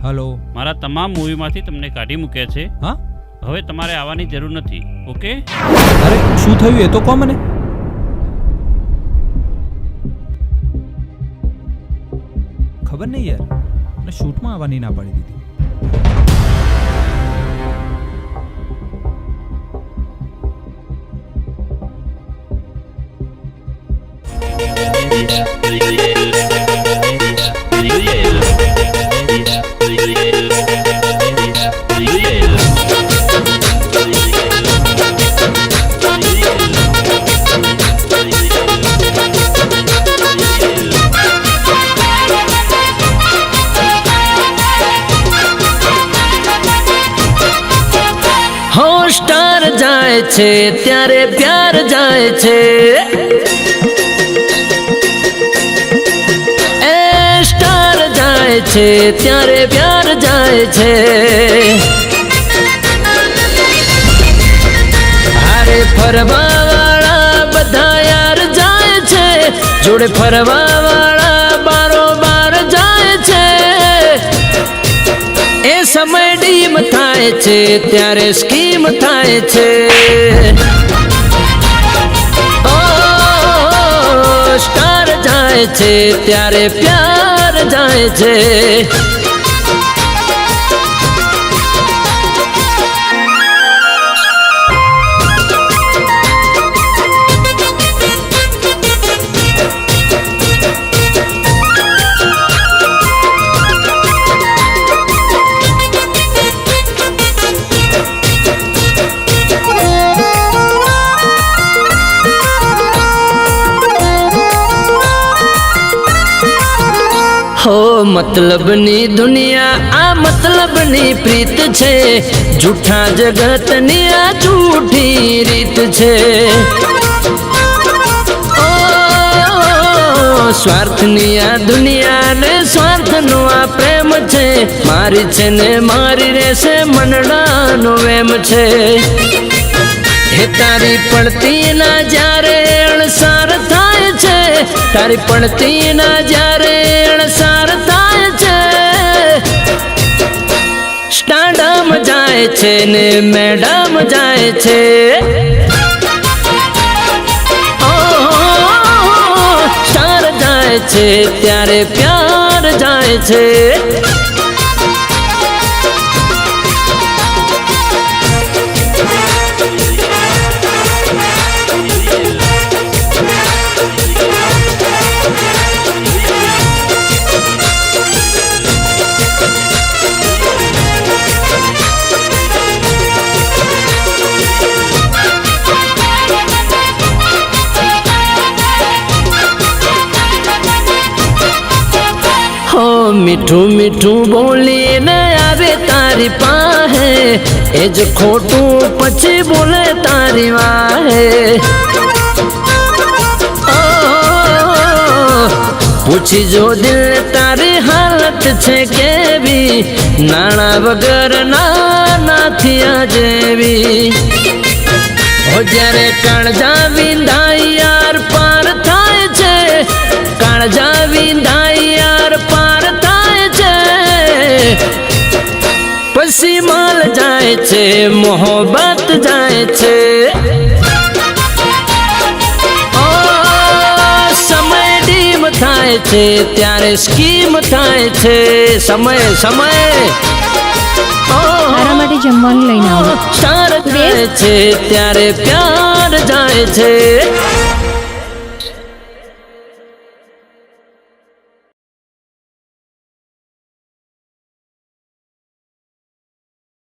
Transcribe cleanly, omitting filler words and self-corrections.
Hello મારા તમામ મૂવીમાંથી તમને કાઢી મૂક્યા છે. हाँ હવે તમારે આવવાની જરૂર નથી. ઓકે? अरे शू थयुं ए तो को मने खबर नहीं यार मैंने शूट में आवानी ना पाड़ी दी थी. સ્ટાર જાય છે ત્યારે પ્યાર જાય છે, એ સ્ટાર જાય છે ત્યારે પ્યાર જાય છે. હારે ફરવા વાળા બધા યાર જાય છે, જોડે ફરવા વાળા બારોબાર જાય છે. એ સમય ડીમ થાય છે ત્યારે સ્કીમ થાય છે. ઓ સ્ટાર જાય છે ત્યારે પ્યાર જાય છે. हो मतलबनी दुनिया आ मतलबनी प्रीत छे, झूठा जगतनी आ झूठी रीत छे. ओ स्वार्थनी आ दुनिया ने स्वार्थनो आ प्रेम छे, मारी छे ने मारी रेसे मनडानो वेम छे. हे तारी पड़ती ना जारे अणसार थाय छे, तारी पड़ती ना जारे अणसार थाय छे. स्टारडम जाए छे ने मैडम जाए छे. ओ स्टार जाए छे त्यारे प्यार जाए छे. मीठू मीठू बोली ने आवे तारी पाहे, एज खोटू पछी बोले तारी वाहे. पूछी जो दिल तारी हालत छे केवी, नाना वगर ना थिया जेवी. हो जारे काळजा विंधाई यार पार थाय छे, काळजा विंधाई यार पार थाय छे. पसी माल जाए छे मोहब्बत जाए छे. ओ समय डीम थाय छे त्यारे स्कीम थाय छे. समय समय મારા માટે જમવાનું લઈને આવો. સ્ટાર જાય છે ત્યારે પ્યાર જાય છે.